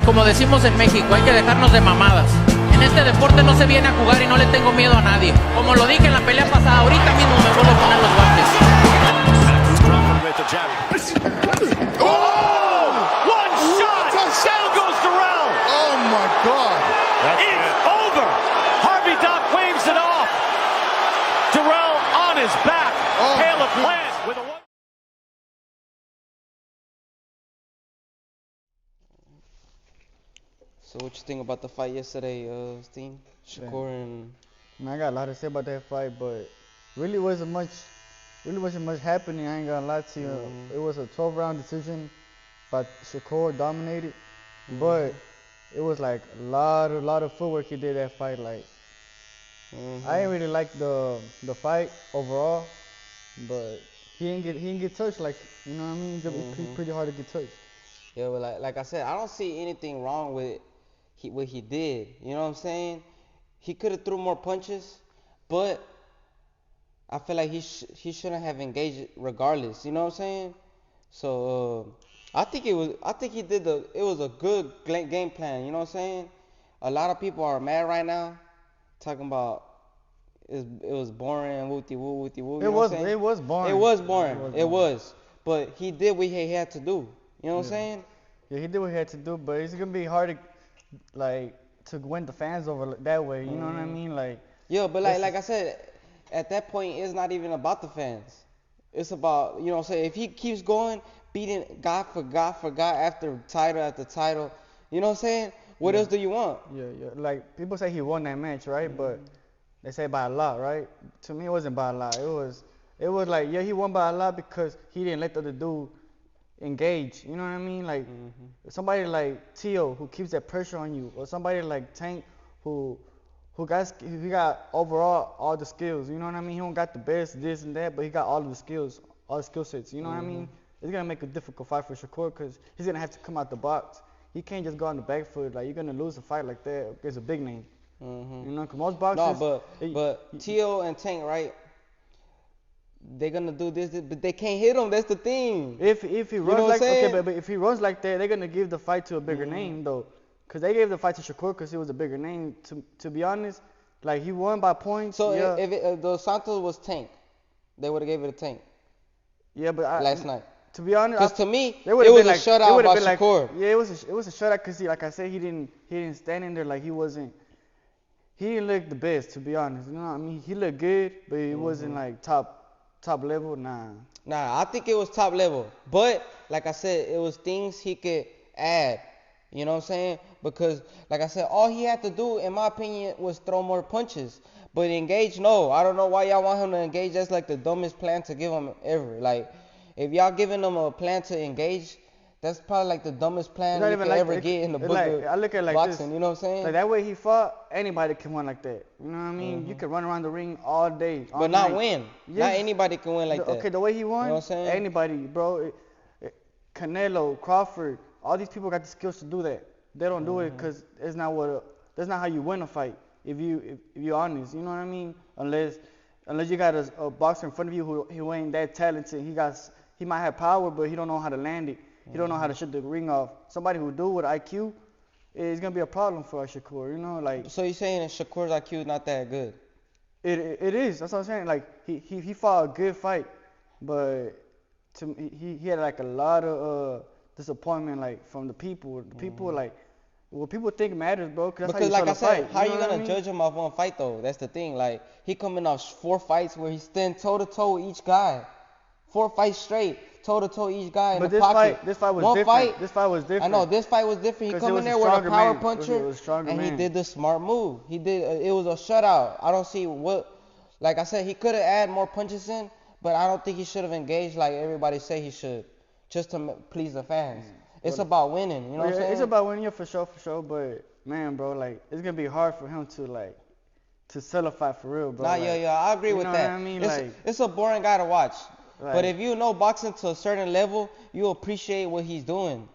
Como decimos en México, hay que dejarnos de mamadas. En este deporte no se viene a jugar y no le tengo miedo a nadie. Como lo dije en la pelea pasada, ahorita mismo me vuelvo a poner los guantes. Oh! One shot! Down goes Durrell! Oh my God! It's over! Harvey Dock waves it off! Durrell on his back! Caleb Plant with a one. So what you think about the fight yesterday, Steen? Shakur and... Man, I got a lot to say about that fight, but really wasn't much happening. I ain't gonna lie to you. It was a 12-round decision, but Shakur dominated. But it was like a lot of footwork he did that fight. Like I didn't really like the fight overall, but he didn't get touched. Like, you know what I mean? It's pretty hard to get touched. Yeah, but like I said, I don't see anything wrong with what he did. You know what I'm saying? He could have threw more punches, but I feel like he shouldn't have engaged regardless. You know what I'm saying? So I think it was a good game plan. You know what I'm saying? A lot of people are mad right now, talking about it was boring, wooty woo. It was boring. It was. But he did what he had to do. You know what I'm saying? Yeah, he did what he had to do, but it's gonna be hard to win the fans over that way. You know what I mean? Like. Yeah, but like I said, at that point, it's not even about the fans. It's about, you know what I'm saying, if he keeps going, beating God for God after title, you know what I'm saying? What else do you want? Yeah. Like, people say he won that match, right? But they say by a lot, right? To me, it wasn't by a lot. It was like, yeah, he won by a lot because he didn't let the other dude engage. You know what I mean? Like, somebody like Tio who keeps that pressure on you, or somebody like Tank who got overall all the skills. You know what I mean? He don't got the best this and that, but he got all of the skills, all the skill sets. You know what I mean? It's gonna make a difficult fight for Shakur because he's gonna have to come out the box. He can't just go on the back foot. Like, you're gonna lose a fight like that against a big name. You know, because most boxers. No, but Tio and Tank, right? They're gonna do this, but they can't hit him. That's the thing. If he runs but if he runs like that, they're gonna give the fight to a bigger name though, because they gave the fight to Shakur because he was a bigger name. To be honest, like, he won by points. So yeah. if the Santos was Tank, they would have gave it to Tank. Yeah, but last night. To be honest, because to me, it was a shutout by Shakur. Yeah, it was a shutout because like I said, he didn't stand in there like he didn't look the best, to be honest. You know what I mean? He looked good, but he wasn't like top level. Nah, I think it was top level. But like I said, it was things he could add. You know what I'm saying? Because like I said, all he had to do, in my opinion, was throw more punches. But engage, no. I don't know why y'all want him to engage. That's like the dumbest plan to give him ever. Like, if y'all giving him a plan to engage, that's probably like the dumbest plan you could ever get in the book of I look at it like boxing. This. You know what I'm saying? Like, that way he fought, anybody can win like that. You know what I mean? You can run around the ring all day, all but night. not win. Yes. Not anybody can win like that. Okay, the way he won, you know what I'm saying? Anybody, bro. Canelo, Crawford, all these people got the skills to do that. They don't do it because that's not how you win a fight. If you're honest, you know what I mean? Unless you got a boxer in front of you who ain't that talented. He might have power, but he don't know how to land it. He don't know how to shoot the ring off. Somebody who do with IQ, it's gonna be a problem for Shakur. You know, like. So you're saying that Shakur's IQ is not that good? It is. That's what I'm saying. Like, he fought a good fight, but he had like a lot of disappointment, like, from the people. The people, like, what people think matters, bro. Because like I said, how are you gonna judge him off one fight though? That's the thing. Like, he coming off 4 fights where he stand toe to toe with each guy, 4 fights straight. Toe to toe each guy in the pocket. This fight was different. This fight was different. I know this fight was different. He come in there with a power puncher, and he did the smart move. He did. It was a shutout. I don't see what. Like I said, he could have added more punches in, but I don't think he should have engaged like everybody say he should, just to please the fans. It's about winning. You know what I'm saying? It's about winning, yeah, for sure. But man, bro, like, it's gonna be hard for him to sell a fight for real, bro. Nah, yeah, I agree with that. You know what I mean? It's a boring guy to watch. Like, but if you know boxing to a certain level, you appreciate what he's doing.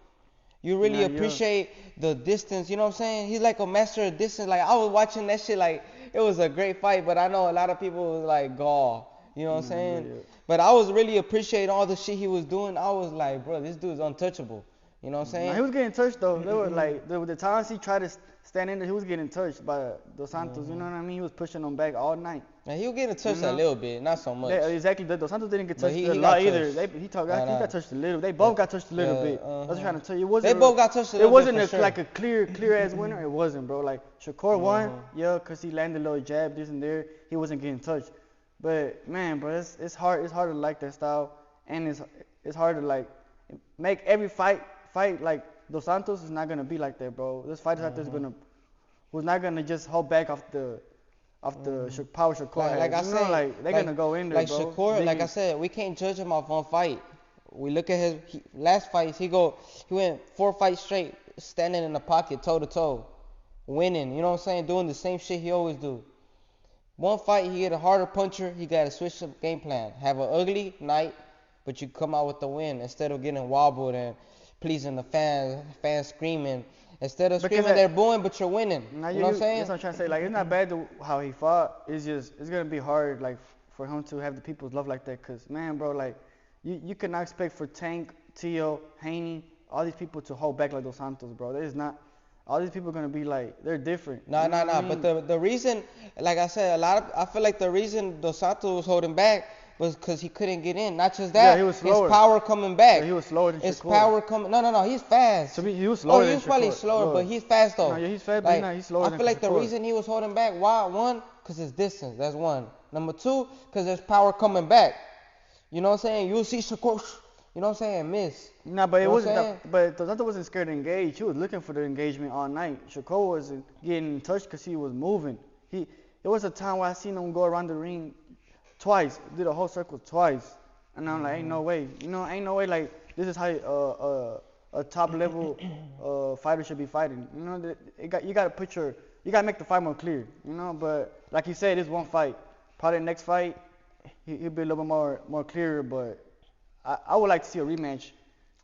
You really appreciate the distance. You know what I'm saying? He's like a master of distance. Like, I was watching that shit, like, it was a great fight, but I know a lot of people was like, gall. You know what I'm saying? Yeah. But I was really appreciating all the shit he was doing. I was like, bro, this dude's untouchable. You know what I'm saying? Nah, he was getting touched though. There were like the times he tried to stand in there, he was getting touched by Dos Santos. You know what I mean? He was pushing him back all night. And he was getting touched a little bit, not so much. Exactly. Dos Santos didn't get touched he a got lot touched. either. He got touched a little. They both got touched a little bit. That's what I'm trying to tell you. It wasn't. They both got touched a little bit. It wasn't bit for like a clear ass winner. It wasn't, bro. Like Shakur won, yeah, cause he landed a little jab this and there. He wasn't getting touched. But man, bro, it's hard. It's hard to like that style, and it's hard to like make every fight like Dos Santos is not gonna be like that, bro. This fighter out there who's not gonna just hold back off the power Shakur has. Like I said, like they're gonna go in there, like bro. Shakur, like I said, we can't judge him off one fight. We look at his last fights. He went 4 fights straight, standing in the pocket, toe to toe, winning. You know what I'm saying? Doing the same shit he always do. One fight, he get a harder puncher. He got to switch the game plan. Have an ugly night, but you come out with the win instead of getting wobbled and pleasing the fans screaming. Instead of screaming, they're booing, but you're winning. You know what I'm saying? That's what I'm trying to say. Like, it's not bad how he fought. It's gonna be hard, like, for him to have the people's love like that. Cause man, bro, like, you cannot expect for Tank, Tio, Haney, all these people to hold back like Dos Santos, bro. There's not. All these people are gonna be like, they're different. No. But the reason, like I said, I feel like the reason Dos Santos was holding back was because he couldn't get in. Not just that, he was slower. His power coming back. Yeah, he was slower than Shakur. His power coming. No, he's fast. To me, he was slower. He was probably slower, but he's fast though. No, yeah, he's fast, like, but he's slower. I feel like the reason he was holding back, one, because his distance. That's one. Number two, because there's power coming back. You know what I'm saying? You'll see Shakur, you know what I'm saying, miss. Nah, but you it know wasn't. But Dos Santos wasn't scared to engage. He was looking for the engagement all night. Shakur wasn't getting in touch because he was moving. There was a time where I seen him go around the ring twice, did a whole circle twice, and I'm like, ain't no way. You know, ain't no way. Like, this is how a top level fighter should be fighting. You know, you gotta make the fight more clear. You know, but like you said, it's one fight. Probably the next fight, he'll be a little bit more clearer. But I would like to see a rematch.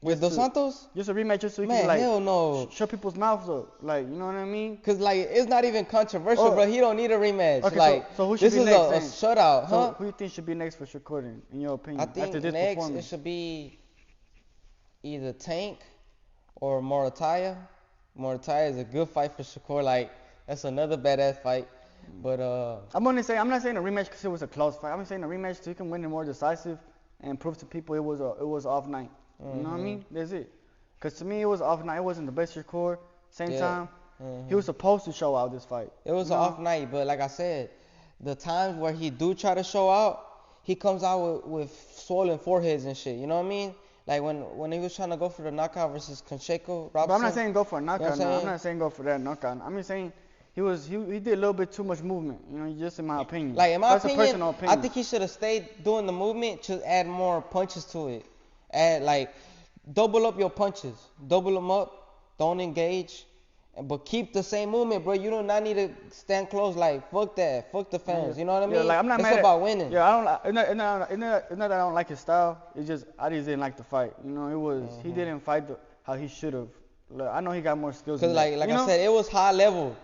With Dos Santos? Just a rematch just so he Man, can, like, hell no. shut people's mouths up. Like, you know what I mean? Because, like, it's not even controversial, but he don't need a rematch. Okay, like, so who should this be is next, a shutout, huh? So who you think should be next for Shakur, in your opinion? I think after this next performance? it should be either Tank or Morataya. Morataya is a good fight for Shakur. Like, that's another badass fight. But I'm not saying a rematch because it was a close fight. I'm saying a rematch so he can win it more decisive and prove to people it was off night. You know what I mean? That's it. Because to me, it was off night. It wasn't the best Shakur. Same time, he was supposed to show out this fight. It was an off night, but like I said, the times where he do try to show out, he comes out with swollen foreheads and shit. You know what I mean? Like when he was trying to go for the knockout versus Canseco Robinson. But I'm not saying go for a knockout. You know I'm not saying go for that knockout. I'm just saying he did a little bit too much movement. You know, just in my opinion. Like in my That's opinion, a personal opinion. I think he should have stayed doing the movement to add more punches to it. Add like double up your punches, double them up. Don't engage, but keep the same movement, bro. You do not need to stand close. Like fuck that, fuck the fans. You know what I mean? Yeah, like, I'm not it's mad about winning. Yeah, I don't like. It's not that I don't like his style. It's just I just didn't like the fight. You know, it was he didn't fight how he should have. Like, I know he got more skills. Cause like I said, it was high level.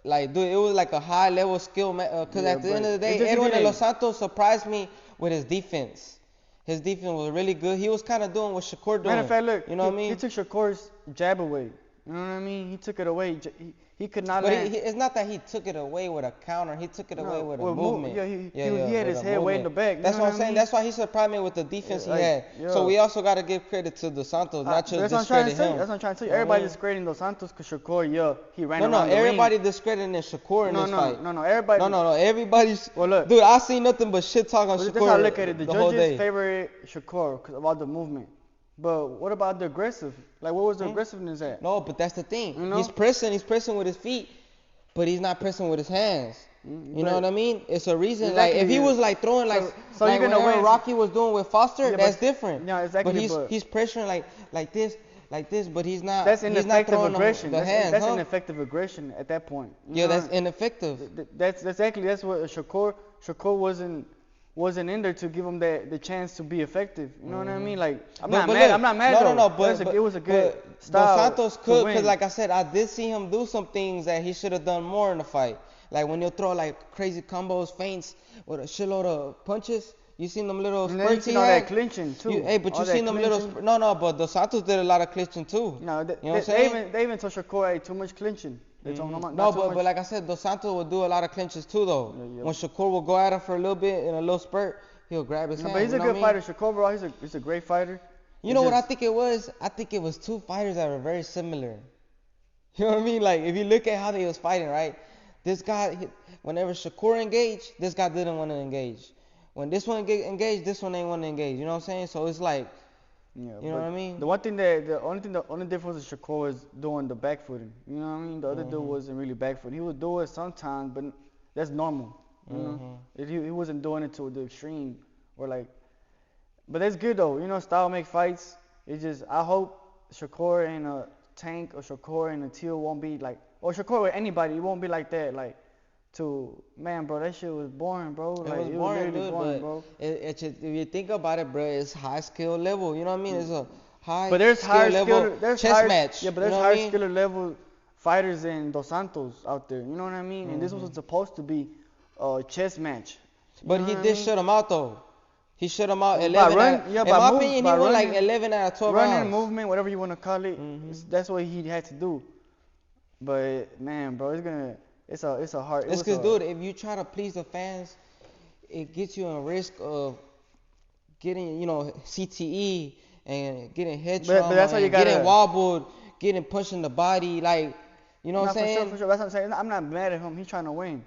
Like dude, it was like a high level skill. Cause at the end of the day, Edwin de Los Santos surprised me with his defense. His defense was really good. He was kind of doing what Shakur doing. Matter of fact, look, you know what I mean? He took Shakur's jab away. You know what I mean? He took it away. He could not. But it's not that he took it away with a counter. He took it away with a movement. He had his head way in the back. That's what I'm saying. That's why he surprised me with the defense he had. So we also got to give credit to Dos Santos, not just discredit him. That's what I'm trying to tell you. Everybody discrediting Dos Santos because Shakur, he ran around the ring. No, everybody discrediting Shakur in this fight. No, everybody. No, everybody's. Well, look. Dude, I seen nothing but shit talk on Shakur. That's how I look at it. The whole day. judges favorite Shakur because about the movement. But what about the aggressive? Like, what was the aggressiveness at? No, but that's the thing. You know? He's pressing with his feet, but he's not pressing with his hands. You know what I mean? It's a reason. Exactly. Like if he was like throwing like you're gonna win. Rocky was doing with Foster, that's different. Yeah, exactly. But he's pressuring like this, but he's not. That's he's ineffective not throwing aggression. That's ineffective aggression at that point. That's ineffective. That's what Shakur wasn't in there to give him the chance to be effective. You know what I mean? Like I'm not mad. No, but it was a good style. Dos Santos could, because like I said, I did see him do some things that he should have done more in the fight. Like when you throw like crazy combos, feints with a shitload of punches, You seen them little And then you spurts he seen all that had? clinching too. But All you that seen them little clinching. no, but Dos Santos did a lot of clinching too. No, You know what I'm saying? they even told Shakur, hey, too much clinching. They told him, No, not too much. but like I said, Dos Santos would do a lot of clinches too, though. Yeah. When Shakur will go at him for a little bit in a little spurt, he'll grab his No, hand. but he's a you know good what I mean? fighter. Shakur, bro, he's a great fighter. You know what I think it was? I think it was two fighters that were very similar. You know what I mean? Like, if you look at how they was fighting, right? This guy, whenever Shakur engaged, this guy didn't want to engage. When this one engaged, this one ain't want to engage. You know what I'm saying? So it's like, Yeah, you know what I mean? The only difference with Shakur was doing the back footing. You know what I mean? The other dude wasn't really back footing. He would do it sometimes, but that's normal. You know, he wasn't doing it to the extreme or like. But that's good though. You know, style make fights. It's just I hope Shakur and a Tank or Shakur and a Teal won't be like, or Shakur with anybody. It won't be like that. Like, man, bro, that shit was boring, bro. Like, It was boring, literally dude, boring, but bro. if you think about it, bro, it's high skill level. You know what I mean? It's a high But there's skill higher level skill, chess match. Yeah, but you there's know what higher I mean? skill level fighters than Dos Santos out there. You know what I mean? And this was supposed to be a chess match. You But know he what I did mean? shut him out though. He shut him out By 11. yeah, in by my move- opinion, he by won like running- 11 out of 12 running, rounds. movement, whatever you want to call it. That's what he had to do. But man, bro, it's a hard. It's because, dude, if you try to please the fans, it gets you in risk of getting, CTE and getting head But trauma, that's why you and gotta- getting wobbled, getting punched in the body, like, you know what I'm saying? For sure. That's what I'm saying. I'm not mad at him. He's trying to win.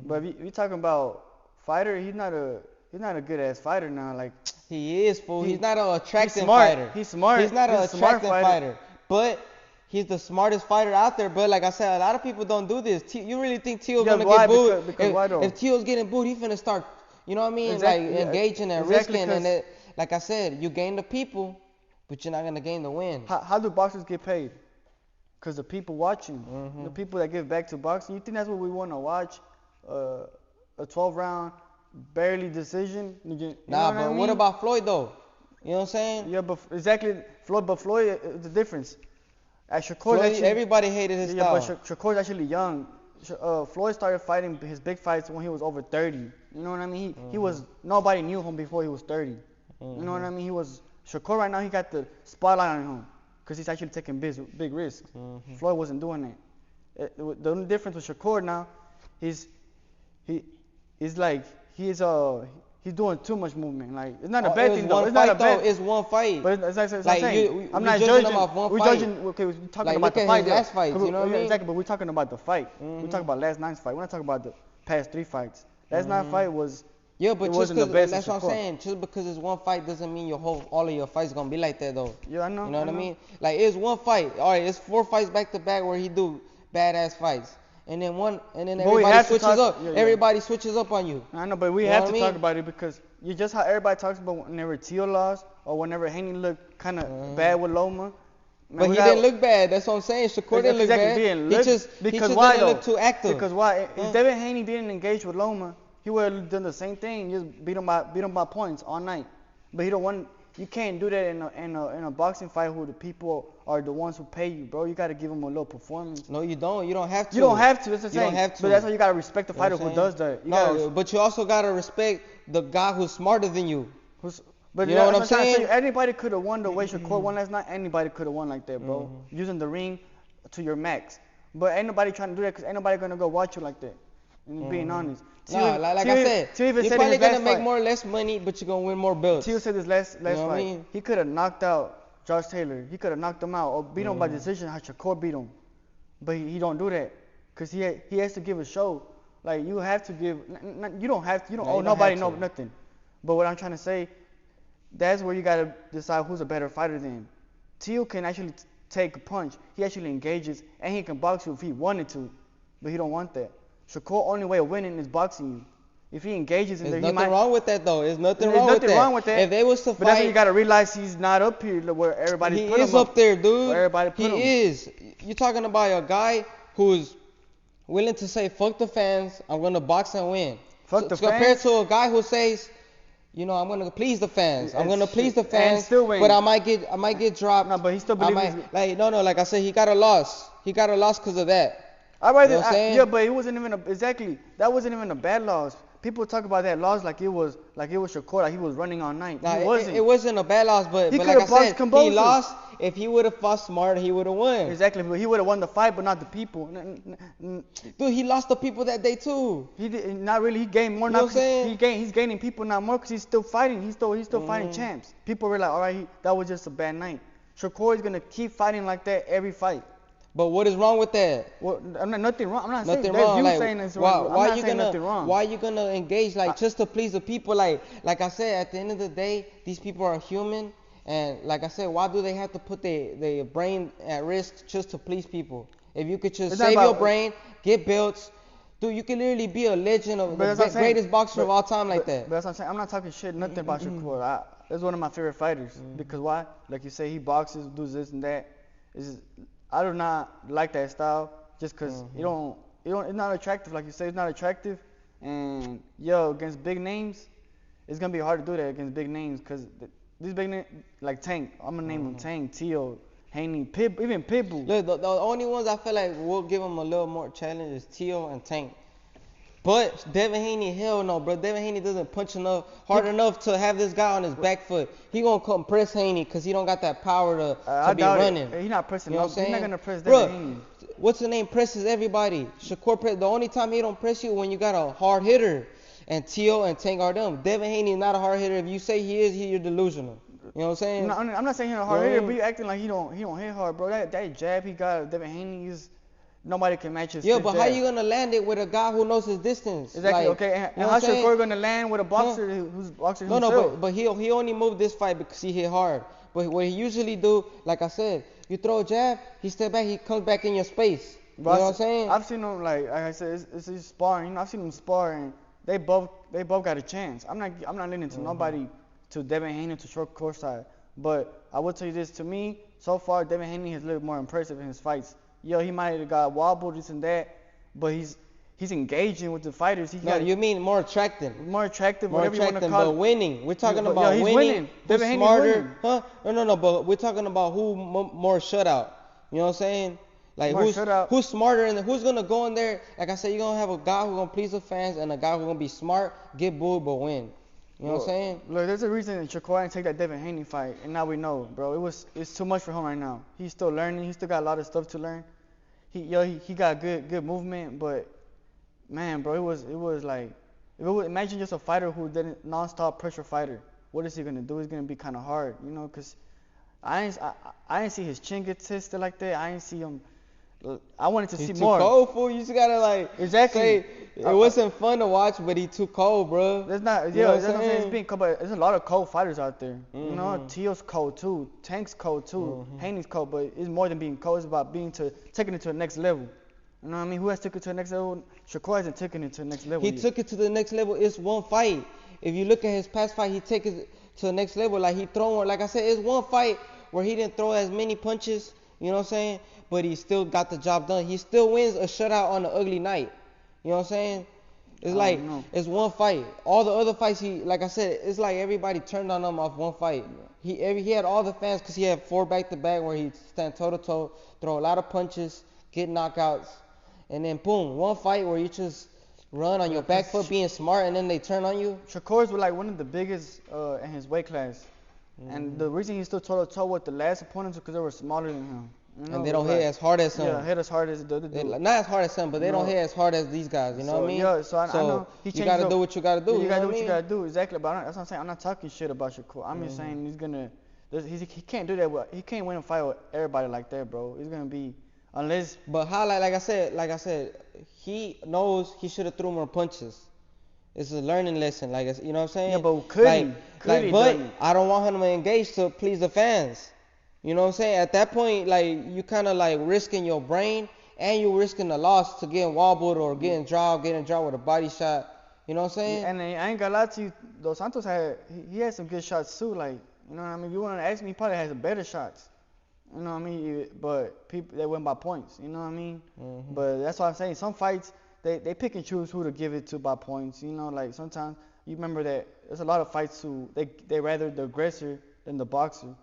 But if you talking about fighter, he's not a good ass fighter now. Like, He is, fool. He's not an attractive smart. fighter. He's smart. He's not He's an a smart attractive fighter. But he's the smartest fighter out there. But like I said, a lot of people don't do this. You really think Teal's Yeah, gonna why? get booed? Because why though? If Teal's getting booed, he's finna start, you know what I mean? Exactly, like yeah, engaging and exactly, risking. And it, like I said, you gain the people, but you're not gonna gain the win. How do boxers get paid? Because the people watching, the people that give back to boxing. You think that's what we want to watch? A 12-round, barely decision? You know But I mean? what about Floyd though? You know what I'm saying? Yeah, but exactly. Floyd, the difference. Shakur's Floyd, actually, everybody hated his style. but Shakur's actually young. Floyd started fighting his big fights when he was over 30. You know what I mean? He was, nobody knew him before he was 30. You know what I mean? Shakur right now, he got the spotlight on him because he's actually taking big risks. Floyd wasn't doing that. The only difference with Shakur now, he's doing too much movement. Like, it's not a bad thing though. It's not a bad. It's one fight. But it's like I'm Like, saying, I'm we not judging judging. them off one We're fight. judging. Okay, we're talking Like, about look the at fight. his though. last fights, you know what I mean? Exactly, but we're talking about the fight. We're talking about last night's fight. We're not talking about the past 3 fights. Last night's fight was. Yeah, but it just wasn't the because, best that's of what I'm Shakur. saying. Just because it's one fight doesn't mean all of your fights gonna be like that though. Yeah, I know. You know what I mean? Like, it's one fight. All right, it's 4 fights back to back where he do badass fights, and then But we everybody have to switches talk- up. yeah. Everybody switches up on you. I know, but we You know have what to I talk mean? about it because you just how everybody talks about whenever Teal lost or whenever Haney looked kind of bad with Loma. Man, But he didn't look bad. That's what I'm saying. Shakur didn't look bad. Didn't He look, just because didn't why though? look too active. Because why? If Devin Haney didn't engage with Loma, he would have done the same thing. Just beat him by points all night. But he don't want. You can't do that in a boxing fight where the people are the ones who pay you, bro. You gotta give them a little performance. No, you don't. You don't have to. You don't have to. That's the You don't thing. have to. But that's why you gotta respect the You know what fighter I'm who saying? does that. You No, gotta, but you also gotta respect the guy who's smarter than you. But You know what I'm trying to saying? tell you, anybody could have won the way Shakur won last night. Anybody could have won like that, bro. Using the ring to your max. But ain't nobody trying to do that because ain't nobody gonna go watch you like that. And being honest. Nah, like I said, Teal even you're said probably in his gonna last make fight, more or less money, but you're gonna win more belts. Teal said his last know what I fight. mean? He could have knocked out Josh Taylor. He could have knocked him out or beat him by decision how Shakur beat him. But he don't do that because he has to give a show. Like, you have to give. You don't have to. You don't No, owe you don't nobody have to. nothing. But what I'm trying to say, that's where you gotta decide who's a better fighter than. Teal can actually take a punch. He actually engages and he can box you if he wanted to, but he don't want that. Shakur only way of winning is boxing you. If he engages in There's there, nothing he might. wrong with that though. There's nothing There's wrong nothing with that. wrong with that. If they was to But that's when you fight, gotta realize he's not up here where everybody he put is him up there, dude. Where everybody put he him. is. You're talking about a guy who's willing to say, "Fuck the fans. I'm gonna box and win." Fuck the Compared fans. to a guy who says, I'm gonna please the fans. I'm And gonna please the and fans, still win. but I might get dropped. No, but he still I believes. might, like I said, he got a loss. He got a loss because of that. I rather, You know what I'm saying? yeah, but it wasn't even exactly. That wasn't even a bad loss people talk about that loss like it was Shakur, like he was running all night. Nah, He wasn't. It wasn't a bad loss, but He like could've I boxed said, composure. he lost. If he would have fought smarter, he would have won. Exactly, but he would have won the fight, but not the people. Dude, he lost the people that day too. He did not really. He gained more You know now. what I'm saying? He's gaining people now more because he's still fighting. He's still fighting champs. People were like, all right, that was just a bad night. Shakur is gonna keep fighting like that every fight. But what is wrong with that? Well, I'm not nothing wrong. I'm not Nothing saying wrong. you Like, saying it's wrong. why I'm not you saying gonna nothing wrong. why you gonna engage just to please the people? Like I said, at the end of the day, these people are human, and like I said, why do they have to put their brain at risk just to please people? If you could just save your brain, get belts, dude, you can literally be a legend of the greatest boxer of all time like that. But that's what I'm saying. I'm not talking shit, nothing about Shakur. That's one of my favorite fighters. Because why? Like you say, he boxes, does this and that. I do not like that style just because it's not attractive. Like you say, it's not attractive. And against big names, it's going to be hard to do that against big names because these big names, like Tank, I'm going to name them Tank, Tio, Haney, even Pitbull. Look, the only ones I feel like will give him a little more challenge is Tio and Tank. But Devin Haney, hell no, bro. Devin Haney doesn't punch hard enough to have this guy on his back foot. He gonna come press Haney because he don't got that power to be running. He's not pressing. You know what I'm saying? He's not gonna press Devin Haney. What's the name? Presses everybody. Shakur the only time he don't press you when you got a hard hitter. And Tio and Tank are them. Devin Haney is not a hard hitter. If you say he is, you're delusional. You know what I'm saying? No, I'm not saying he's a hard hitter, but you acting like he don't hit hard, bro. That jab he got, Devin Haney is. Nobody can match his but jab. how you gonna land it with a guy who knows his distance? Exactly. Like, okay. You And know how Shakur gonna land with a boxer who's boxing himself? No, but he only moved this fight because he hit hard. But what he usually do, like I said, you throw a jab, he step back, he comes back in your space. You know what I'm saying? I've seen him like I said, it's sparring. I've seen him spar and they both got a chance. I'm not leaning to nobody, to Devin Haney, to Shakur side. But I will tell you this: to me, so far, Devin Haney has looked more impressive in his fights. He might have got wobbled, this and that, but he's engaging with the fighters. You mean more attractive? More attractive, more whatever you want to attractive, call but it. winning. We're talking about he's winning. Devin Who's Haney's smarter? winning. Huh? No. But we're talking about who more shutout. You know what I'm saying? Like who's smarter and who's gonna go in there? Like I said, you're gonna have a guy who's gonna please the fans and a guy who's gonna be smart, get booed but win. You know what I'm saying? Look, there's a reason Shakur didn't take that Devin Haney fight, and now we know, bro. It's too much for him right now. He's still learning. He still got a lot of stuff to learn. He got good movement, but man, bro, it was like imagine just a fighter who didn't non-stop pressure fighter. What is he gonna do? It's gonna be kind of hard, cause I didn't see his chin get tested like that. I didn't see him. I wanted to see more. He's too cold, fool. You just gotta say it wasn't fun to watch, but he too cold, bro. That's not. You know That's what I'm saying. It's being cold, but there's a lot of cold fighters out there. Tio's cold too. Tank's cold too. Haney's cold, but it's more than being cold. It's about taking it to the next level. You know what I mean? Who has taken it to the next level? Shakur hasn't taken it to the next level. He took it to the next level. It's one fight. If you look at his past fight, he take it to the next level. Like he throwing. Like I said, it's one fight where he didn't throw as many punches. You know what I'm saying? But he still got the job done. He still wins a shutout on an ugly night. You know what I'm saying? It's it's one fight. All the other fights, like I said, it's like everybody turned on him off one fight. He had all the fans because he had 4 back-to-back where he stand toe-to-toe, throw a lot of punches, get knockouts, and then boom, one fight where you just run on your back foot being smart and then they turn on you. Shakur's was like one of the biggest in his weight class. And the reason he stood toe-to-toe with the last opponents is because they were smaller than him. And they don't hit as hard as him. Yeah, hit as hard as the other dude. Not as hard as him, but they don't hit as hard as these guys. You know what I mean? Yeah, so I know. You got to do what you got to do. You got to do what you got to do, exactly. But that's what I'm saying. I'm not talking shit about Shakur. I'm just saying he can't do that. He can't win a fight with everybody like that, bro. It's going to be, unless. But how, like I said, he knows he should have threw more punches. It's a learning lesson, you know what I'm saying? Yeah, but could he? But I don't want him to engage to please the fans. You know what I'm saying? At that point, you kind of risking your brain and you're risking the loss to getting wobbled or getting dropped with a body shot. You know what I'm saying? And I ain't gonna lie to you, though. Santos he had some good shots too. You know what I mean? If you want to ask me, he probably has better shots. You know what I mean? But people, they win by points. You know what I mean? But that's what I'm saying. Some fights, they pick and choose who to give it to by points. Sometimes you remember that there's a lot of fights who they rather the aggressor than the boxer.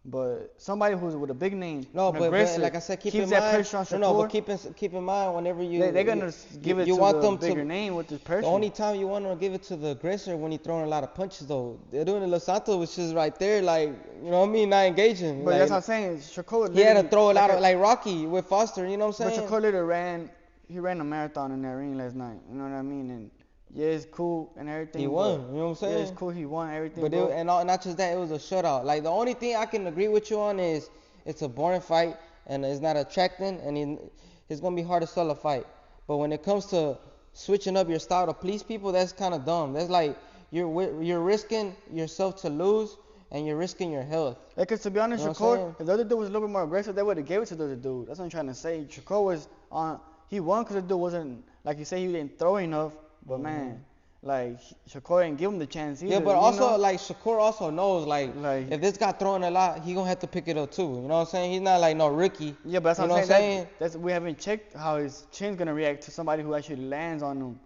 But somebody who's with a big name, No, and but aggressive, like I said, keep keeps in that mind. pressure on Shakur. No, but keep in mind whenever they're gonna give it you to want the them bigger to, name with this pressure. The only time you want to give it to the aggressor when he's throwing a lot of punches, though. They're doing it. Los Santos was just right there, like, you know what I mean, not engaging. But like, that's what I'm saying. Shakur he had to literally- throw a lot of, like Rocky with Foster, you know what I'm But saying? Shakur literally ran a marathon in that ring last night. You know what I mean? And yeah, it's cool and everything. He won, you know what I'm saying? Yeah, it's cool. He won everything. But bro. not just that, it was a shutout. Like, the only thing I can agree with you on is it's a boring fight and it's not attracting, and it's gonna be hard to sell a fight. But when it comes to switching up your style to please people, that's kind of dumb. That's like you're risking yourself to lose and you're risking your health. Because to be honest, You know what I'm saying? Shakur, if the other dude was a little bit more aggressive, they would have gave it to the other dude. That's what I'm trying to say. Shakur was on. He won because the dude wasn't, like you say, he didn't throw enough. But man, like Shakur didn't give him the chance either. Yeah, but you also, know? like, Shakur also knows, like, if this guy throwing a lot, he gonna have to pick it up too. You know what I'm saying? He's not like no rookie. Yeah, but that's you what know I'm saying. That's we haven't checked how his chin's gonna react to somebody who actually lands on him.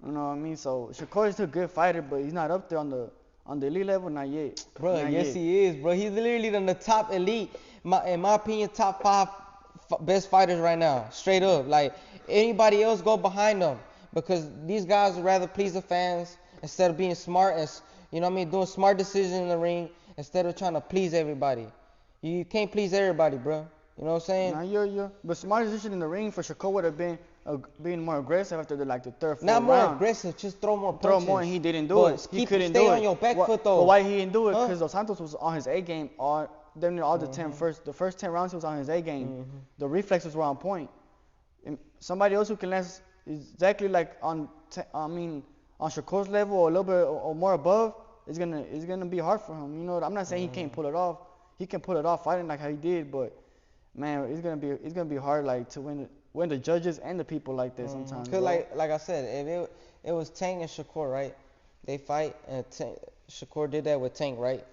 You know what I mean? So Shakur is still a good fighter, but he's not up there on the elite level, not yet. Bro, Not yes yet. he is, bro. He's literally in the top elite, in my opinion, top 5 best fighters right now, straight up. Like, anybody else go behind them, because these guys would rather please the fans instead of being smart and, you know what I mean, doing smart decisions in the ring instead of trying to please everybody. You can't please everybody, bro. You know what I'm saying? Nah, yeah. But smart decision in the ring for Shakur would have been being more aggressive after the third, fourth Not more round. aggressive, just throw more punches. Throw more, and he didn't do But it. He keep couldn't stay do on it. your back foot, But though. why he didn't do it? Huh? Because Dos Santos was on his A game all the first 10 rounds he was on his A game. The reflexes were on point. And somebody else who can last exactly like on Shakur's level or a little bit or more above, it's gonna be hard for him. You know, I'm not saying he can't pull it off. He can pull it off fighting like how he did, but man, it's gonna be hard like to win the judges and the people like that sometimes. Cause bro. like I said, if it was Tank and Shakur, right? They fight and Shakur did that with Tank, right?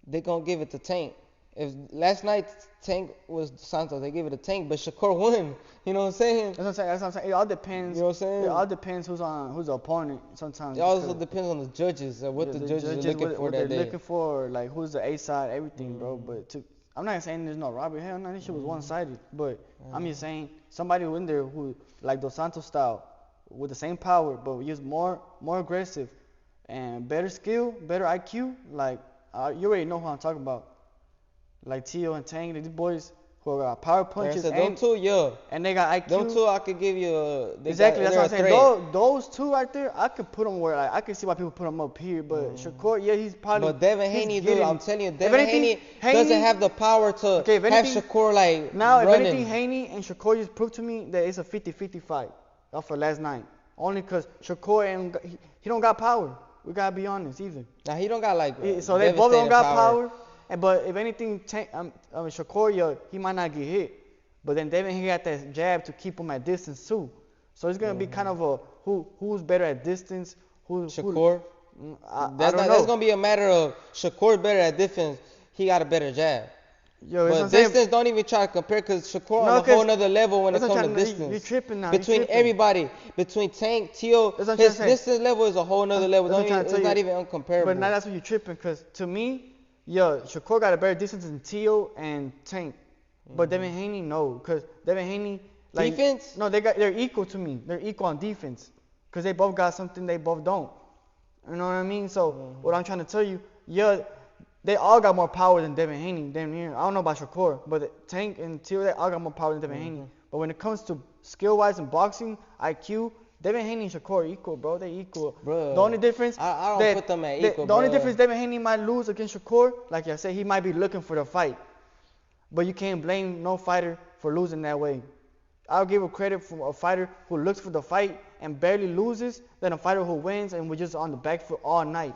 They gonna give it to Tank. If last night Tank was Santos, they give it to Tank, but Shakur won. You know what I'm saying? That's what I'm saying. It all depends. You know what I'm saying? It all depends who's the opponent sometimes. It also because depends on the judges, what the judges are looking for what that they're day. looking for, like who's the A side, everything, bro. But I'm not saying there's no robbery. Hell no, this shit was one-sided. But I'm just saying somebody in there who like Dos Santos style with the same power, but just more aggressive and better skill, better IQ. Like you already know who I'm talking about. Like Tio and Tang, these boys who got power punches them two, yeah. and they got IQ. Them two, I could give you. Exactly, that's what I'm saying. Those, Those two right there, I could put them where I can see why people put them up here. But Shakur, yeah, he's probably. But Devin he's Haney, dude, getting- I'm telling you, if Devin anything, Haney doesn't have the power to Okay, if have anything- Shakur like Now, running. if anything, Haney and Shakur just proved to me that it's a 50-50 fight off of last night. Only because Shakur he don't got power. We gotta be honest, either. Now he don't got like. So they both don't devastating got power. But if anything, Shakur, yeah, he might not get hit. But then Devin, he got that jab to keep him at distance too. So it's gonna be kind of a who's better at distance. Shakur. I don't That's know. gonna be a matter of Shakur better at defense. He got a better jab. Yo, But distance, don't even try to compare, because Shakur on a whole nother level when it that's what comes I'm to trying to- distance. you tripping now, you Between tripping. everybody, between Tank, Tio, That's what I'm his trying to say. distance level is a whole nother level. That's what I'm trying to It's tell not you. even uncomparable. But now that's what you're tripping, because to me, yeah, Shakur got a better distance than Tio and Tank. But Devin Haney, no, because Devin Haney, like, Defense? No, they're equal to me. They're equal on defense, because they both got something they both don't. You know what I mean? So what I'm trying to tell you, yeah, they all got more power than Devin Haney. Damn near. I don't know about Shakur, but Tank and Tio, they all got more power than Devin Haney. But when it comes to skill-wise and boxing, IQ, Devin Haney and Shakur are equal, bro. They equal. Bruh, The only difference, I don't put them at equal, The only bruh. difference, Devin Haney might lose against Shakur. Like I said, he might be looking for the fight. But you can't blame no fighter for losing that way. I'll give a credit for a fighter who looks for the fight and barely loses than a fighter who wins and was just on the back foot all night.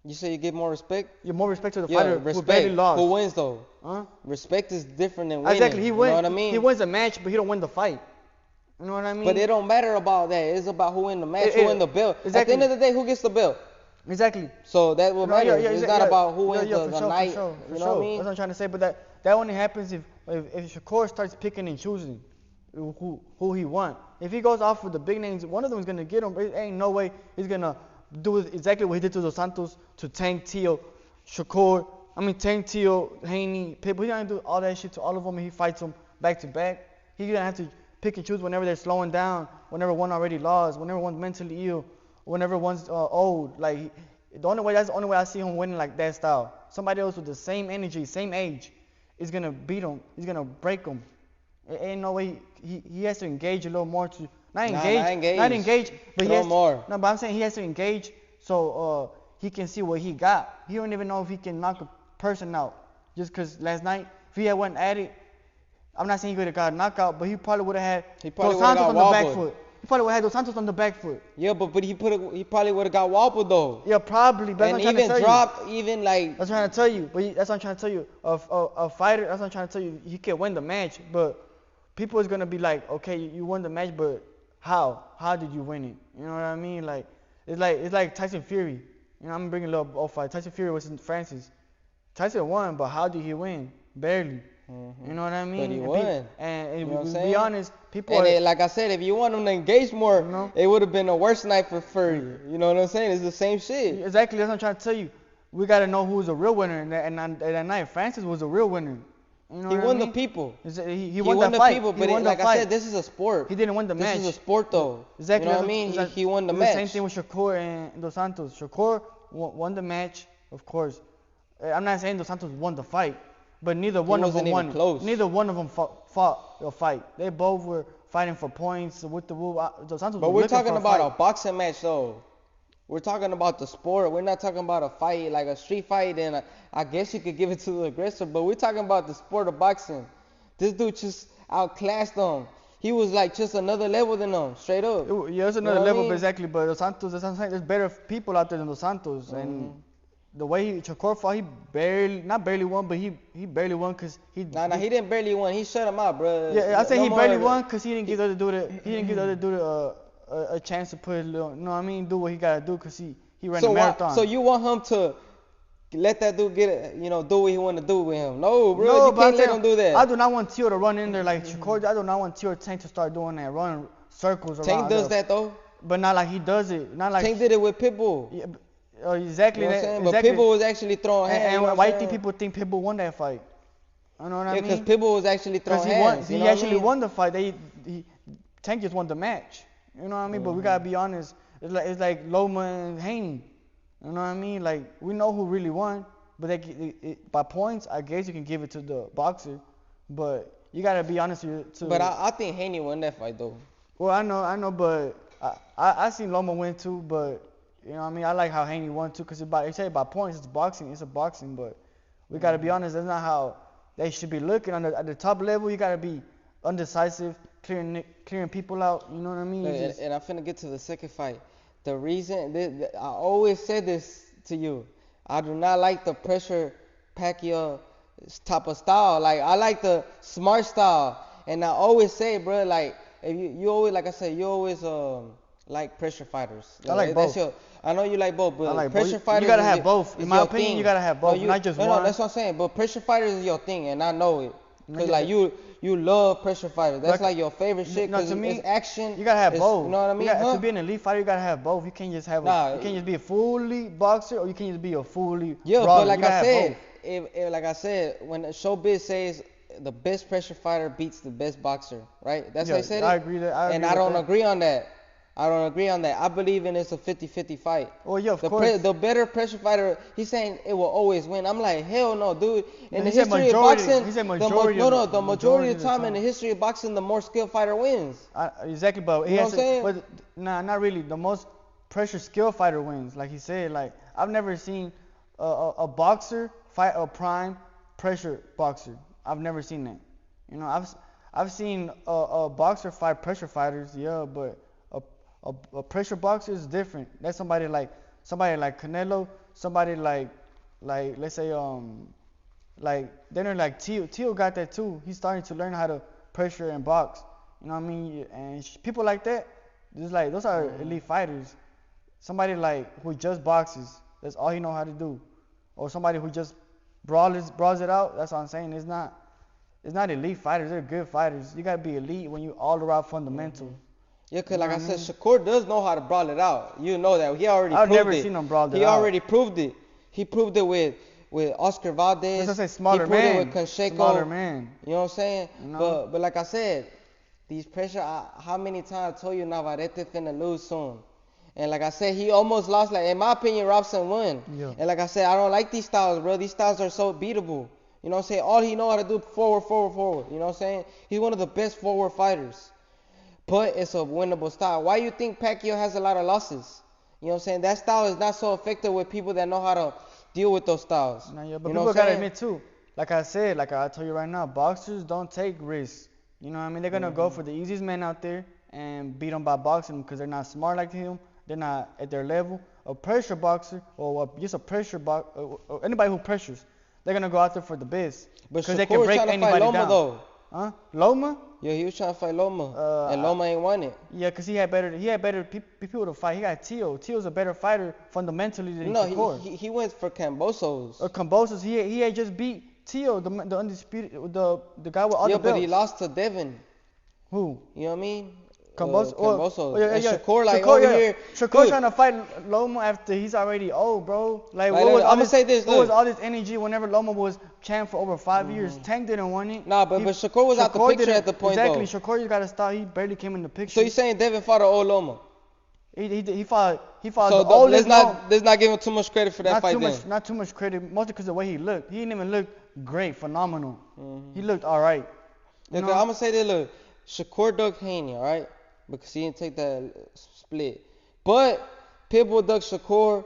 You say you give more respect? You're more respect to the Yeah, fighter who barely respect. lost. Who wins though? Huh? Respect is different than winning. Exactly. He wins. You know what I mean? He wins a match, but he don't win the fight. You know what I mean? But it don't matter about that. It's about who win the match, It- who it- win the belt. At exactly. the end of the day, who gets the belt? Exactly. So that what No, matters. yeah, It's yeah, not yeah. about who wins Yeah, the for sure, night. For sure, You know what I mean? That's what I'm trying to say. But that only happens if Shakur starts picking and choosing who he want. If he goes off with the big names, one of them is gonna get him. But there ain't no way he's gonna do exactly what he did to Dos Santos, to Tank, Tio, Shakur, I mean, Tank, Teal, Haney, Pitbull. He don't do all that shit to all of them, and he fights them back to back. He gonna have to pick and choose whenever they're slowing down, whenever one already lost, whenever one's mentally ill, whenever one's old. Like that's the only way I see him winning like that style. Somebody else with the same energy, same age, is gonna beat him. He's gonna break him. Ain't no way he has to engage a little more to not engage, but he has more. No, but I'm saying he has to engage so he can see what he got. He don't even know if he can knock a person out just because last night if he had went at it. I'm not saying he would have got a knockout, but he probably would have had Dos Santos on the back foot. He probably would have had Dos Santos on the back foot. Yeah, but he probably would have got wobbled though. Yeah, probably. But and even dropped, even like. That's what I'm trying to tell you. But that's what I'm trying to tell you. A fighter. That's what I'm trying to tell you. He can win the match, but people is gonna be like, okay, you won the match, but how? How did you win it? You know what I mean? Like it's like Tyson Fury. You know, I'm bringing a little old fight. Tyson Fury was in Francis. Tyson won, but how did he win? Barely. Mm-hmm. You know what I mean? But he won. And you know to be honest, people like I said, if you want him to engage more, it would have been a worse night for Fury. You know what I'm saying? It's the same shit. Exactly. That's what I'm trying to tell you. We got to know who's a real winner. And that night, Francis was a real winner. You know he won the people. He won the fight. People, but like I said, this is a sport. He didn't win the match. This is a sport, though. Exactly. You know what I mean? He won the match. The same thing with Shakur and Dos Santos. Shakur won the match, of course. I'm not saying Dos Santos won the fight, but neither one of them won. Close. Neither one of them fought a fight. They both were fighting for points with the Wu. Dos Santos. But we're talking about a boxing match, though. We're talking about the sport. We're not talking about a fight, like a street fight, and I guess you could give it to the aggressor, but we're talking about the sport of boxing. This dude just outclassed them. He was like just another level than them, straight up. Yeah, it's another level, exactly. But Dos Santos, there's better people out there than Dos Santos. Mm-hmm. And the way Shakur fought, he not barely won, but he barely won because he. Nah, he didn't barely win. He shut him out, bro. Yeah, I say he barely won because he didn't give the other dude a chance to put a little, you know what I mean, do what he gotta do because he ran a marathon. So you want him to let that dude do what he want to do with him? No, bro, you can't let him do that. I do not want Tio to run in there like Shakur. I do not want Tio or Tank to start doing that, running circles around. Tank does that though, but not like he does it. Not like Tank did it with Pitbull. Yeah, exactly. You know what I'm saying? But Pitbull was actually throwing hands. And why do you think people think Pitbull won that fight? You know what I mean? Yeah, because Pitbull was actually throwing hands. He actually won the fight. Tank just won the match. You know what I mean? Mm-hmm. But we gotta be honest. It's like Loma and Haney. You know what I mean? Like we know who really won, but by points, I guess you can give it to the boxer. But you gotta be honest too. But I think Haney won that fight though. Well, I know, but I seen Loma win too. But you know what I mean? I like how Haney won too, because they say by points, it's boxing. It's a boxing, but we gotta be honest. That's not how they should be looking. At the top level, you gotta be undecisive. Clearing people out, you know what I mean? And I'm finna get to the second fight. The reason, I always said this to you, I do not like the pressure Pacquiao type of style. Like, I like the smart style. And I always say, bro, like, if you always, like I said, you always like pressure fighters. I like both. I know you like both, but like pressure both. fighters. You gotta have both. In my opinion, you gotta have both, not just one. No, that's what I'm saying. But pressure fighters is your thing, and I know it. Cause like you love pressure fighters. That's like your favorite shit. Cause to me, it's action. You gotta have both. You know what I mean? To be an elite fighter, you gotta have both. You can't just have. You can't just be a fully boxer, or you can't just be a fully. But like I said, like I said, when showbiz says the best pressure fighter beats the best boxer, right? That's how they said it. I agree. I don't agree on that. I believe in it's a 50-50 fight. Oh yeah, of course. The better pressure fighter, he's saying it will always win. I'm like, hell no, dude. In the history of boxing, the majority of the time in the history of boxing, the more skilled fighter wins. Exactly, but you know what I'm saying? But nah, not really. The most pressure skill fighter wins. Like he said, like I've never seen a boxer fight a prime pressure boxer. I've never seen that. You know, I've seen a boxer fight pressure fighters, yeah, but a pressure boxer is different. That's somebody like Canelo, somebody like let's say like then like Tio got that too. He's starting to learn how to pressure and box. You know what I mean? And people like that, just like those are elite fighters. Somebody like who just boxes, that's all he know how to do, or somebody who just brawls it out. That's what I'm saying. It's not elite fighters. They're good fighters. You gotta be elite when you all around fundamental. Mm-hmm. Yeah, because like I said, Shakur does know how to brawl it out. You know that. He already proved it. I've never seen him brawl it out. He already proved it. He proved it with Oscar Valdez. Let's say smaller he put man. it with Canseco. Smaller man. You know what I'm saying? You know? But like I said, these pressure. How many times I told you Navarrete finna lose soon? And like I said, he almost lost. Like in my opinion, Robson won. Yeah. And like I said, I don't like these styles, bro. These styles are so beatable. You know what I'm saying? All he know how to do forward. You know what I'm saying? He's one of the best forward fighters. But it's a winnable style. Why you think Pacquiao has a lot of losses? You know what I'm saying? That style is not so effective with people that know how to deal with those styles. Nah, yeah, but you know people what I'm gotta saying? admit too. Like I said, like I told you right now, boxers don't take risks. You know what I mean? They're gonna go for the easiest man out there and beat him by boxing because they're not smart like him. They're not at their level. A pressure boxer or just a pressure or anybody who pressures, they're gonna go out there for the best But because Shakur they can break trying to anybody fight Loma down. though. Huh? Loma? Yeah, he was trying to fight Loma, and Loma ain't won it. Yeah, because he had better people to fight. He got Tio. Tio's a better fighter fundamentally than Shakur. He went for Cambosos. Cambosos, he had just beat Tio, the undisputed, the guy with all the belts. Yeah, but he lost to Devin. Who? You know what I mean? Cambosos. Cambosos. Yeah. And Shakur over here. Shakur Dude, trying to fight Loma after he's already old, bro. Like, Like, what was look, all I'ma this? say this, What was look. all this energy whenever Loma was champ for over 5 years? Tank didn't want it. Nah, but Shakur was out the picture at the point, exactly. though. Shakur just got to stop. He barely came in the picture. So you saying Devin fought an old Loma? He fought So the oldest. let's not give him too much credit for that fight then. Not too much credit, mostly because of the way he looked. He didn't even look great, phenomenal. He looked all right. Look, I'm gonna say this. Look, Shakur ducked Haney, all right, because he didn't take that split. But Pitbull ducked Shakur,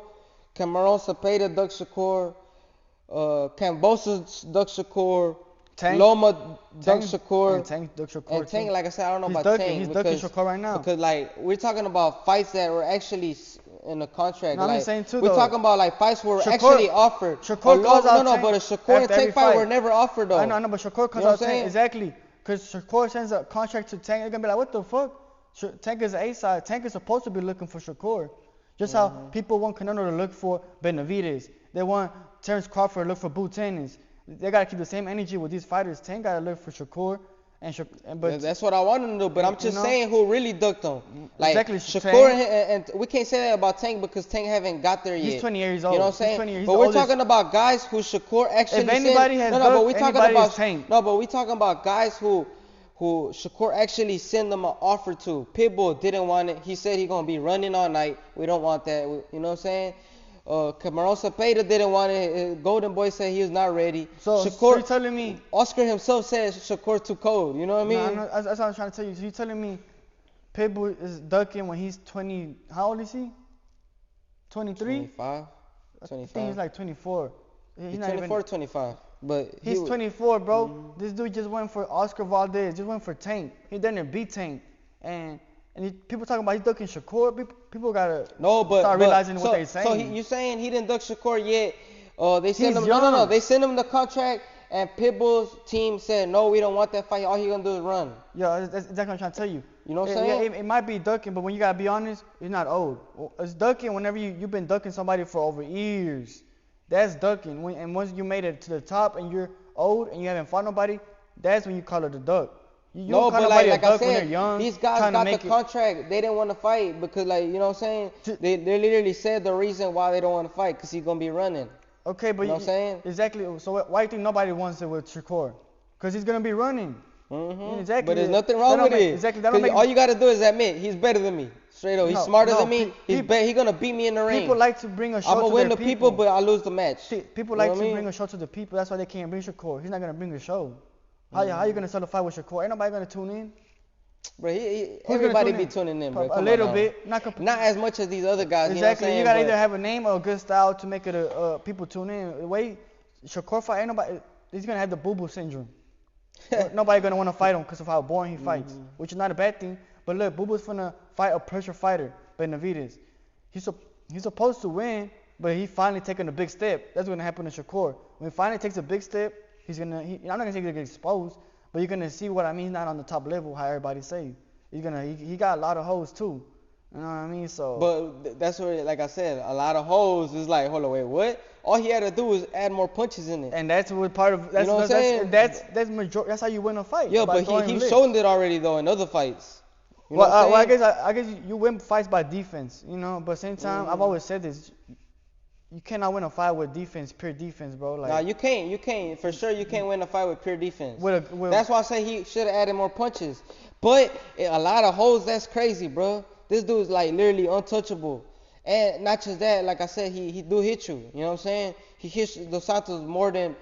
Cameron Cepeda ducked Shakur, Cambosos ducked Shakur, Loma ducked Shakur, and Tank ducked Shakur. and Tank. Like I said, I don't know He's about ducking, Tank he's because ducking Shakur right now. Because like we're talking about fights that were actually in the contract. No, I'm like, just saying too, we're though. talking about like fights were Shakur- actually offered. Shakur calls out no, Tank but a Shakur and after every Tank fight fight. were never offered though. I know, but Shakur calls You know what out I'm Tank saying? exactly because Shakur sends a contract to Tank. They're gonna be like, what the fuck? Tank is A side. Tank is supposed to be looking for Shakur. Just how people want Canelo to look for Benavidez. They want Terence Crawford to look for Butanis. They gotta keep the same energy with these fighters. Tank gotta look for Shakur. But that's what I want him to do. But I'm just saying who really ducked him. Like exactly, Shakur and we can't say that about Tank because Tank haven't got there yet. He's 20 years old. You know what I'm saying? He's 20 years but old. we're talking about guys who Shakur actually If anybody sent. has but we talking anybody about is Tank. No, but we talking about guys who Shakur actually sent them an offer to. Pitbull didn't want it. He said he gonna be running all night. We don't want that. You know what I'm saying? Cameron Cepeda didn't want it. Golden Boy said he was not ready. So Shakur, you're telling me Oscar himself said Shakur too cold. You know what I mean? No, that's what I'm trying to tell you. So you're telling me Pitbull is ducking when he's 20? How old is he? 23? 25. I think he's like 24. He's not 24 or 25. But he's 24, bro. This dude just went for Oscar Valdez. Just went for Tank. He didn't beat Tank. And people talking about he's ducking Shakur. People gotta start realizing what they're saying. So you saying he didn't duck Shakur yet? They sent him. Young. No. They sent him the contract, and Pitbull's team said no, we don't want that fight. All he gonna do is run. Yeah, that's exactly what I'm trying to tell you. You know what I'm saying? It might be ducking, but when you gotta be honest, it's not old. It's ducking whenever you've been ducking somebody for over years. That's ducking. And once you made it to the top and you're old and you haven't fought nobody, that's when you call it a duck. You don't call nobody a duck when they're young. These guys got the contract. They didn't want to fight because, like, you know what I'm saying? They literally said the reason why they don't want to fight because he's gonna be running. Okay, but you know what I'm saying? Exactly. So why do you think nobody wants it with Shakur? Because he's gonna be running. Exactly. But there's nothing wrong with it. Exactly. All you gotta do is admit he's better than me. Straight up, he's smarter than me. He's gonna beat me in the ring. People like to bring a show I'm to gonna win their the people, but I lose the match. People like to bring a show to the people. That's why they can't bring Shakur. He's not gonna bring a show. How you gonna sell a fight with Shakur? Ain't nobody gonna tune in. Bro, everybody be tuning in, bro. A little bit, not as much as these other guys. Exactly. You gotta either have a name or a good style to make it people tune in. The way Shakur fight, ain't nobody. He's gonna have the boo-boo syndrome. Nobody gonna want to fight him because of how boring he fights, which is not a bad thing. But look, Boo-Boo's finna fight a pressure fighter, Benavidez. He's supposed to win, but he finally taking a big step. That's gonna happen to Shakur. When he finally takes a big step, I'm not gonna say he's gonna get exposed, but you're gonna see what I mean. He's not on the top level, how everybody say. He got a lot of hoes too. You know what I mean? So. But that's where, like I said, a lot of hoes is like, hold on, wait, what? All he had to do was add more punches in it. And that's what part of. That's, you know what I'm saying? That's how you win a fight. Yeah, but he's shown it already though in other fights. You know well, I guess you win fights by defense, you know. But same time, I've always said this. you cannot win a fight with defense, pure defense, bro. Like, Nah, you can't. For sure, you can't win a fight with pure defense. with That's why I say he should have added more punches. But a lot of holes, that's crazy, bro. This dude's like literally untouchable. And not just that, like I said, he do hit you. You know what I'm saying? He hits Dos Santos more than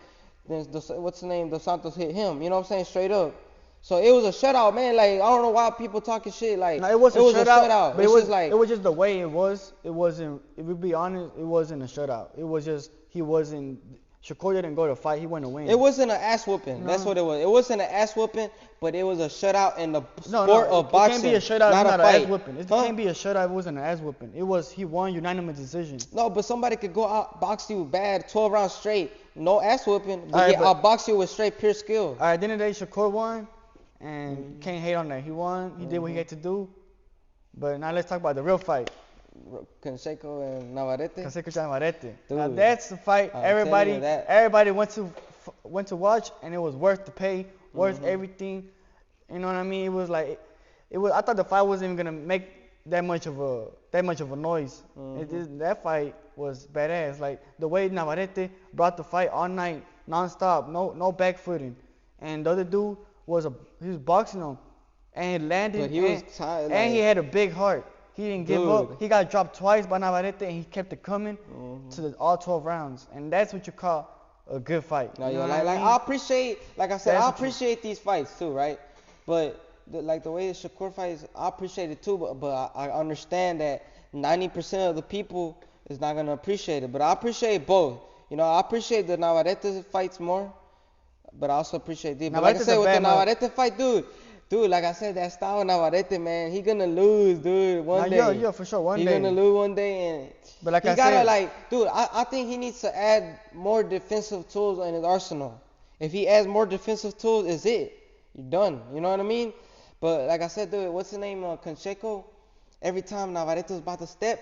what's the name? Dos Santos hit him. You know what I'm saying? Straight up. So it was a shutout, man. Like, I don't know why people talking shit. Like, no, it was a shutout. But Like, it was just the way it was. It wasn't. If we be honest, it wasn't a shutout. It was just he wasn't. Shakur didn't go to fight. He went to win. it wasn't an ass whooping. No. That's what it was. It wasn't an ass whooping, but it was a shutout in the No, sport of boxing. It can't be a shutout. not It's a not fight. an ass whooping. It can't be a shutout. It wasn't an ass whooping. It was he won unanimous decision. No, but somebody could go out box you bad 12 rounds straight, no ass whooping, but Alright, yeah, I'll box you with straight pure skill. All right, at the end of the day, Shakur won, and you can't hate on that. He won. He did what he had to do. But now let's talk about the real fight. Canseco and Navarrete. Canseco Navarrete. Now Dude, that's the fight I'm everybody telling you that. everybody went to watch, and it was worth the pay, worth everything. You know what I mean? It was like it was. I thought the fight wasn't even gonna make that much of a noise. That fight was badass. Like the way Navarrete brought the fight all night, non-stop, no back footing, and the other dude he was boxing him, and he landed. But he was tired, and he like- had a big heart. He didn't give up. Dude. He got dropped twice by Navarrete, and he kept it coming to all 12 rounds. And that's what you call a good fight. No, You know yo, what I like mean? I appreciate, like I said, That's I what you- appreciate these fights too, right? But the way the Shakur fights, I appreciate it too. But I understand that 90% of the people is not gonna appreciate it. But I appreciate both. You know, I appreciate the Navarrete fights more, but I also appreciate these. But like I Navarrete's said, a with the bad mother- Navarrete fight, dude, like I said, that style of Navarrete, man, he gonna lose, dude, one day. Yeah, for sure, one he day. gonna lose one day, and But like he I gotta said- like, dude, I think he needs to add more defensive tools in his arsenal. If he adds more defensive tools, is it? You're done. You know what I mean? But like I said, dude, what's the name? Canseco. Every time Navarrete was about to step,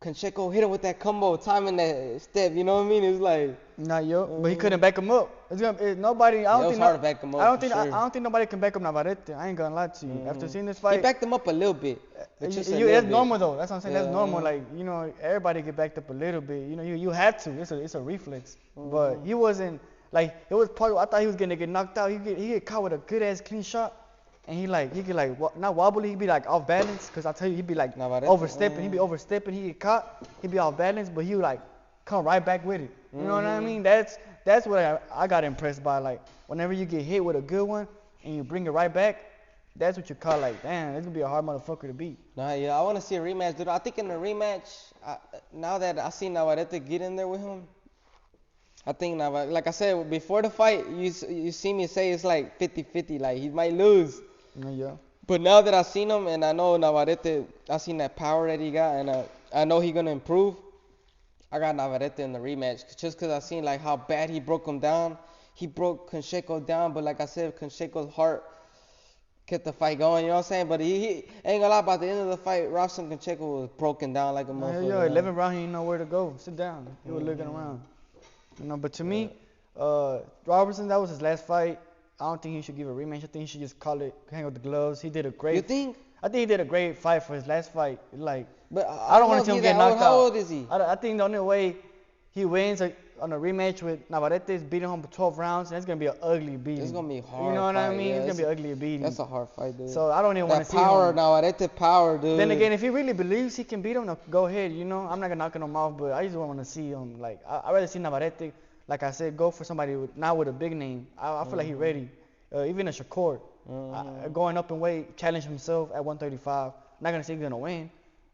Canseco hit him with that combo, timing that step. You know what I mean? It was like, But he couldn't back him up. Nobody. I don't it was think hard to back him up. I don't for think. sure. I don't think nobody can back up Navarrete. I ain't gonna lie to you. After seeing this fight, He backed him up a little bit. But just a little that's bit. normal though. That's what I'm saying. That's Yeah. normal. Like everybody get backed up a little bit. You have to. It's a reflex. But he wasn't like it was part. I thought he was gonna get knocked out. He get caught with a good ass clean shot, and he could not wobbly. He'd be like off balance. Cause I tell you, he'd be like Navarrete, overstepping. He'd be overstepping. He'd get caught. He'd be off balance, but he would like come right back with it. You know what I mean? That's what I got impressed by. Like whenever you get hit with a good one and you bring it right back. That's what you call like, damn, this gonna be a hard motherfucker to beat. Nah, yeah, I want to see a rematch, dude. I think in the rematch, now that I see Navarrete get in there with him, I think Navarrete, like I said, before the fight, you see me say it's like 50-50, like he might lose. Yeah. But now that I seen him and I know Navarrete, I seen that power that he got, and I know he gonna improve. I got Navarrete in the rematch just because I seen like how bad he broke him down. He broke Canseco down, but like I said, Canseco's heart kept the fight going, you know what I'm saying? But he ain't gonna lie, by the end of the fight, Robson Canseco was broken down like a motherfucker. Yeah, 11 round, he didn't know where to go. Sit down. He was looking around. But to me, Robertson, that was his last fight. I don't think he should give a rematch. I think he should just call it, hang with the gloves. He did a great. You think? I think he did a great fight for his last fight. Like, But I don't want to see him get knocked out. How old is he? I think the only way he wins on a rematch with Navarrete is beating him for 12 rounds, and it's gonna be an ugly beating. It's gonna be hard. You know what I fight, mean? yeah, It's gonna be an ugly beating. That's a hard fight, dude. So I don't even want that to see power, him. Navarrete power, dude. Then again, if he really believes he can beat him, go ahead. I'm not gonna knock him off, but I just don't want to see him. Like I rather see Navarrete, like I said, go for somebody not with a big name. I feel like he's ready. Even a Shakur, going up in weight, challenge himself at 135. Not gonna say he's gonna win,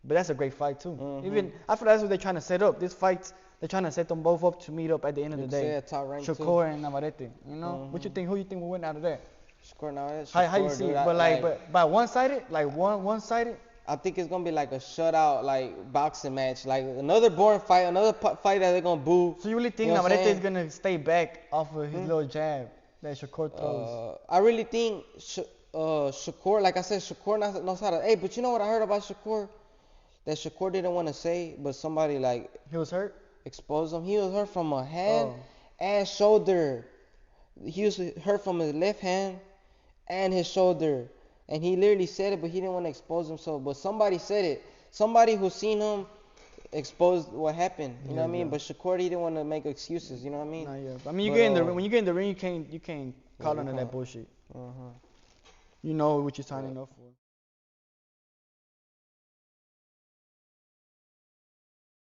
but that's a great fight too. Even I feel that's what they're trying to set up. This fight, they're trying to set them both up to meet up at the end of the day. Yeah, top rank Shakur and Navarrete. What you think? Who you think will win out of that? Shakur, Navarrete. How you Shakur, see dude, it? But by one-sided, like one-sided. I think it's gonna be like a shutout, like boxing match, like another boring fight, another fight that they're gonna boo. So you really think You know what I'm Navarrete is saying? gonna stay back off of his little jab that Shakur throws? I really think Shakur, like I said, Shakur knows how to. Hey, but you know what I heard about Shakur? That Shakur didn't want to say, but somebody like He was hurt. exposed him. He was hurt from a hand Oh. and shoulder. He was hurt from his left hand and his shoulder. And he literally said it, but he didn't want to expose himself. But somebody said it. Somebody who seen him exposed what happened. You know what I mean? yeah. But Shakur, he didn't want to make excuses. You know what I mean? Nah, yeah. I mean, when you get in the ring, you can't call you under that can't. bullshit. Uh-huh. You know what you're signing up for.